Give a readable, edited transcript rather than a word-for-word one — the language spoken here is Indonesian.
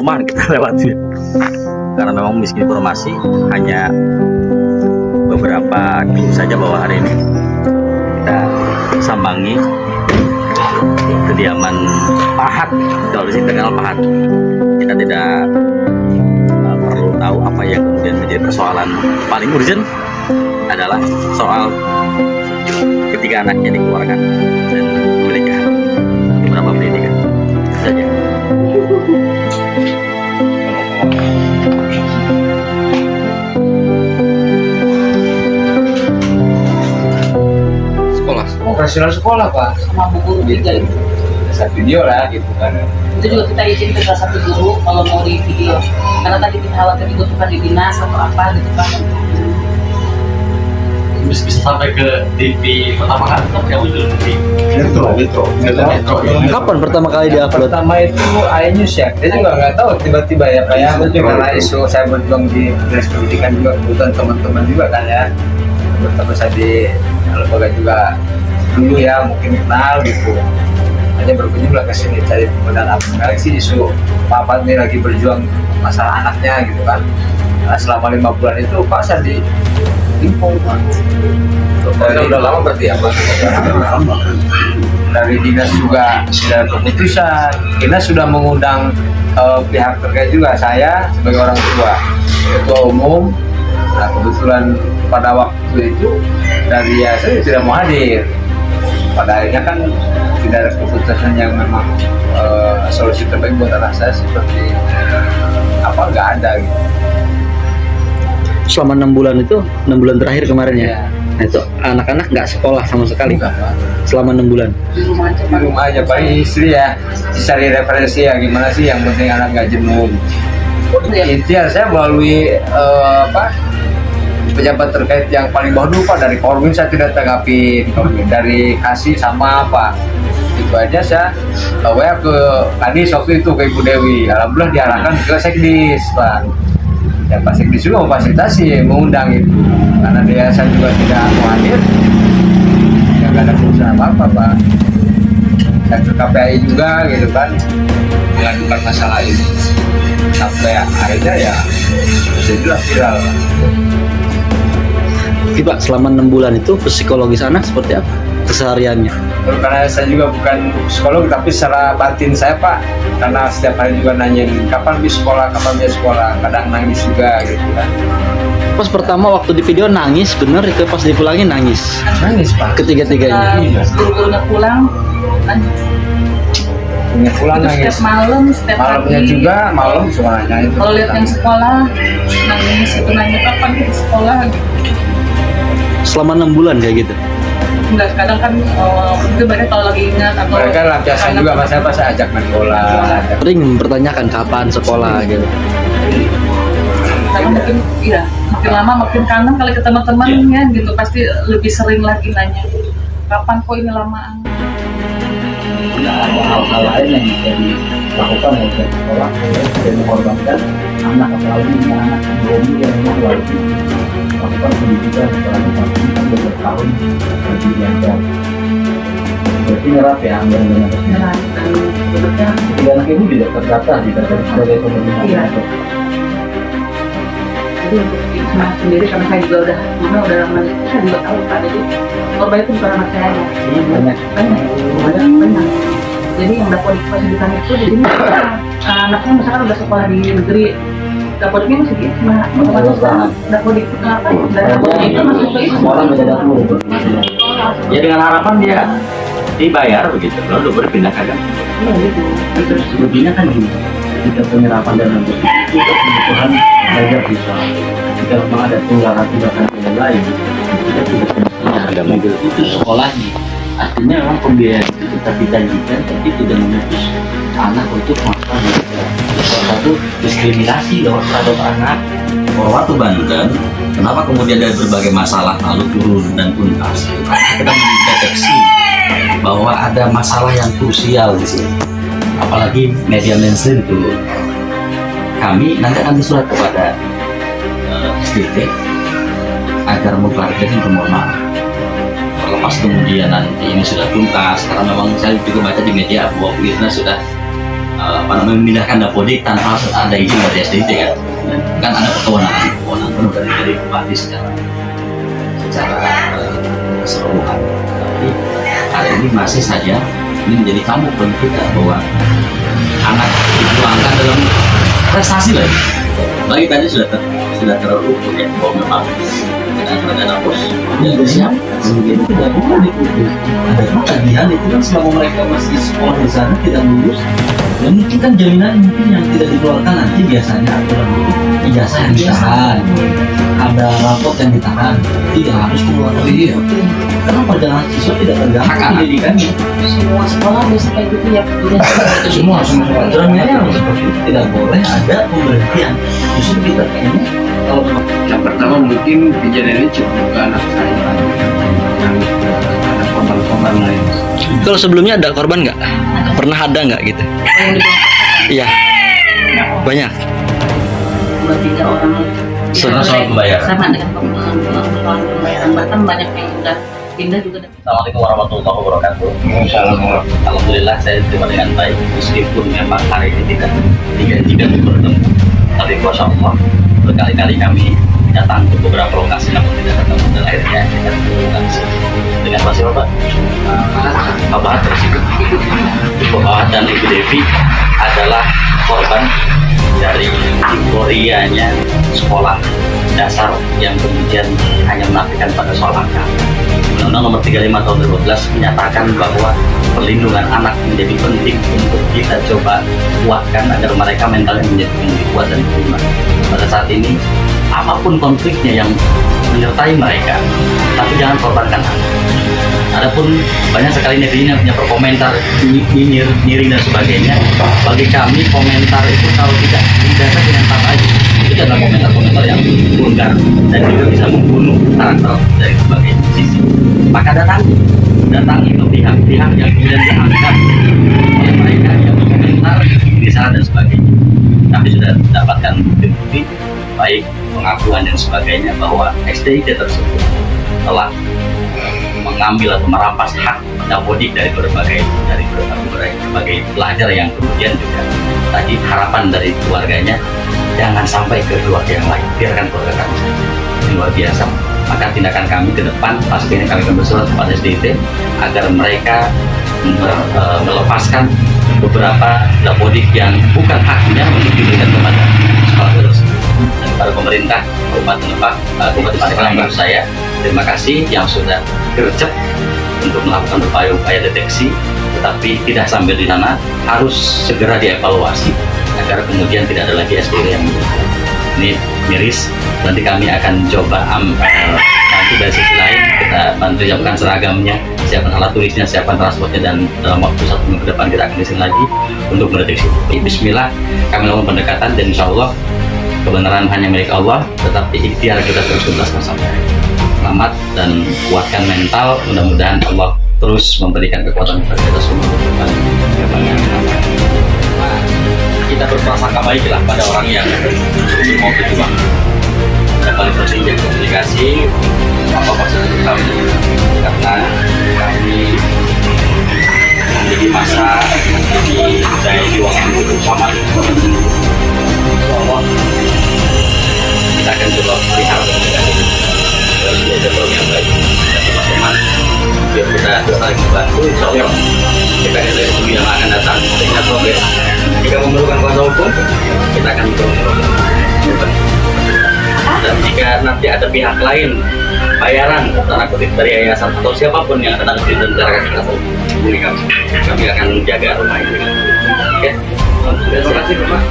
perumahan kita lewati, karena memang miskin informasi. Hanya beberapa kilo saja bahwa hari ini kita sambangi kediaman Pahat. Kalau di sini terkenal Pahat, kita tidak perlu tahu apa yang kemudian menjadi persoalan. Paling urgent adalah soal ketiga anaknya dikeluarkan dan menikah, beberapa pendidikan saja. Operasional sekolah Pak, sama bu guru juga itu. satu video lah gitu kan. Itu juga kita izin ke salah satu guru kalau mau di video, karena tadi kita khawatir dibutuhkan di dinas atau apa gitu kan. Bisa sampai ke TV pertama kali kan kamu juga di Metro. Kapan pertama kali diupload? Pertama itu iNews ya, dia juga nggak tahu tiba-tiba ya Pak ya. Karena isu saya berjuang di dinas pendidikan juga, kebetulan teman-teman juga kan ya. Bertemu saya di lembaga juga dulu ya, mungkin kenal gitu. Hanya berkunjung lah ke sini cari pembenaran. Sekarang sih isu Papa ini lagi berjuang masalah anaknya gitu kan. Nah, selama 5 bulan itu Pak saya di info Pak. udah lama berarti ya Pak? Dari dinas juga sudah keputusan, dinas sudah mengundang pihak terkait juga, saya sebagai orang tua, ketua umum. Nah kebetulan pada waktu itu dari saya tidak mau hadir. Pada akhirnya kan tidak ada keputusan yang memang solusi terbaik buat anak saya seperti apa, nggak ada gitu. Selama 6 bulan itu, 6 bulan terakhir kemarin ya. Ya. Nah itu anak-anak nggak sekolah sama sekali Enggak, Pak. selama 6 bulan. Di rumah aja Di Pak. rumah aja paling istri ya cari referensi ya gimana sih yang penting anak nggak jenuh. Intinya saya melalui pejabat terkait yang paling bawah dulu Pak, dari Korwin saya tidak tanggapi, dari kasih sama apa itu aja saya WA ke Kadis waktu itu ke Ibu Dewi, alhamdulillah diarahkan ke Sekdis Pak. Ya Pak Sekdis juga memfasilitasi, mengundang itu karena dia saya juga tidak mau hadir ya nggak ada urusan apa-apa Pak. Dan ke KPI juga gitu kan mengadukan masalah ini sampai akhirnya ya jadilah viral. Tapi Pak, selama 6 bulan itu psikologis anak seperti apa kesehariannya? Karena saya juga bukan psikolog tapi secara batin saya Pak, karena setiap hari juga nanyain kapan bisa sekolah, kadang nangis juga gitu kan. Pas pertama waktu di video nangis, bener itu pas dipulangin nangis. Nangis Pak, Ketiga-tiganya. Guru-gurunya pulang, nangis. punya pulang Itu nangis. setiap malam, setiap Malamnya pagi. juga, malam suka nanyain. Kalau lihat yang sekolah, nangis itu nanya kapan kita sekolah gitu. Selama 6 bulan kayak gitu. Enggak, kadang kan itu banyak kalau lagi ingat atau Mereka lampiasan juga Mas, saya ajak main bola. Sering mempertanyakan kapan sekolah gitu. karena mungkin iya makin lama makin kangen kali ke teman-temannya gitu, pasti lebih sering lagi nanya kapan kok ini lamaan. Ada hal-hal lain yang bisa dilakukan oleh pihak sekolah dan mengorbankan anak, apalagi ini anak belum yang memang wajib melakukan pendidikan apalagi pasti kan bertahun lebih lancar. Berarti nyerap ya anggaran dana tersebut. Nah, sebetulnya Tiga anak ibu tidak terdata di sebagai pemerintah. Iya. jadi untuk Isma sendiri karena saya juga udah lama saya juga tahu Pak, jadi korban itu bukan anak saya ya. Banyak. banyak. Jadi yang dapat fasilitas itu jadi anaknya misalkan udah sekolah di negeri, dapodiknya masih di Isma, otomatis kan dapodik kenapa ya? Dan dapodik itu masuk ke Isma. Orang beda dapur. Ya dengan harapan dia dibayar begitu, lalu berpindah ke agama. Iya gitu. Terus sebetulnya kan gini, ketika penyerapan dana tersebut itu kebutuhan belajar bisa. Jika memang ada tunggakan yang lain, kita tidak semestinya Ada itu sekolahnya. Artinya memang pembiayaan itu tetap dijanjikan, tapi tidak memutus anak untuk melakukan salah satu diskriminasi loh terhadap anak. Waktu Banten, kenapa kemudian dari berbagai masalah lalu turun dan tuntas? Kita mendeteksi bahwa ada masalah yang krusial di sini, apalagi media mainstream turun. Kami nanti akan surat kepada SDT agar mengklarifikasi permohonan. Terlepas kemudian nanti ini sudah tuntas, karena memang saya juga baca di media bahwa Wirna sudah memindahkan dapodik tanpa ada izin dari SDIT kan ada kewenangan penuh dari bupati secara keseluruhan. Tapi hari ini masih saja ini menjadi cambuk bagi kita bahwa anak dituangkan dalam prestasi lagi. Bagi tadi sudah terukur ya bahwa memang ada pos yang siap itu tidak boleh diputus. Ada tagihan itu kan selama mereka masih sekolah di sana tidak lulus. Ya mungkin kan jaminan mungkin yang tidak dikeluarkan nanti biasanya aturan itu ijazah yang ditahan, ada rapot yang ditahan, tidak harus mengeluarkan itu. Karena perjalanan siswa tidak tergantung pendidikannya. Semua sekolah bisa kayak gitu ya. Itu semua aturannya harus seperti itu, tidak boleh ada pemberhentian. Justru kita kayaknya kalau Yang pertama mungkin kejadian ini cukup ke anak saya yang ada korban-korban lain. Kalau sebelumnya ada korban nggak? Pernah ada nggak gitu? Yang dibawa Iya. Banyak. 2-3 orang. Karena soal pembayaran. Sama dengan persoalan pembayaran, bahkan banyak yang udah pindah juga. Assalamualaikum warahmatullahi wabarakatuh. Assalamualaikum. Alhamdulillah saya terima dengan baik meskipun memang hari ini tidak dijanjikan untuk bertemu, tapi kuasa Allah berkali-kali kami datang ke beberapa lokasi namun tidak ketemu dan akhirnya kita ketemu langsung dengan Pak siapa Pak? Pak Bahat tersebut. Pak Bahat dan Ibu Devi adalah korban dari euforianya sekolah dasar yang kemudian hanya menafikan pada soal angka. Undang-Undang Nomor 35 Tahun 2012 menyatakan bahwa perlindungan anak menjadi penting untuk kita coba kuatkan agar mereka mentalnya menjadi kuat dan prima. Pada saat ini, apapun konfliknya yang menyertai mereka, tapi jangan korbankan anak. Adapun banyak sekali netizen yang punya berkomentar nyinyir, miring dan sebagainya. Bagi kami komentar itu kalau tidak didasar dengan apa aja, itu adalah komentar-komentar yang vulgar dan juga bisa membunuh karakter dari berbagai sisi. Maka datangi ke pihak-pihak yang kemudian dianggap oleh mereka yang berkomentar di sana dan sebagainya. Kami sudah mendapatkan bukti-bukti baik pengakuan dan sebagainya bahwa SDIT tersebut telah mengambil atau merampas hak dapodik dari berbagai pelajar yang kemudian juga tadi harapan dari keluarganya jangan sampai ke keluarga yang lain, biarkan keluarga kami saja. Ini luar biasa. Maka tindakan kami ke depan pastinya kami akan bersurat kepada SDIT agar mereka melepaskan beberapa dapodik yang bukan haknya untuk diberikan kepada sekolah tersebut. Dan para pemerintah Kabupaten Pandeglang menurut saya terima kasih yang sudah gercep untuk melakukan upaya deteksi, tetapi tidak sampai di sana, harus segera dievaluasi agar kemudian tidak ada lagi SDIT yang begitu. Ini miris, nanti kami akan coba nanti dari sisi lain kita bantu siapkan seragamnya, siapkan alat tulisnya, siapkan transportnya, dan dalam waktu 1 minggu ke depan kita akan disini lagi untuk mendeteksi. Bismillah, kami lakukan pendekatan dan insya Allah kebenaran hanya milik Allah, tetapi ikhtiar kita terus tuntaskan sampai selamat dan kuatkan mental. Mudah-mudahan Allah terus memberikan kekuatan kepada kita semua untuk depan. Kita berprasangka baiklah pada orang yang mau berjuang. Dan paling penting jadi komunikasi apa maksud kami, karena kami memiliki masa di daya juang yang bersama. Insyaallah kita akan coba melihat komunikasi terus belajar yang baik dan teman-teman biar kita saling membantu. Insyaallah kita akan lihat yang akan datang dengan progres. Jika memerlukan kuasa hukum, kita akan berkomunikasi. Dan jika nanti ada pihak lain bayaran tanda kutip dari yayasan atau siapapun yang ada nanti dan cara kita hubungi kami akan menjaga rumah ini. Oke, terima kasih Pak.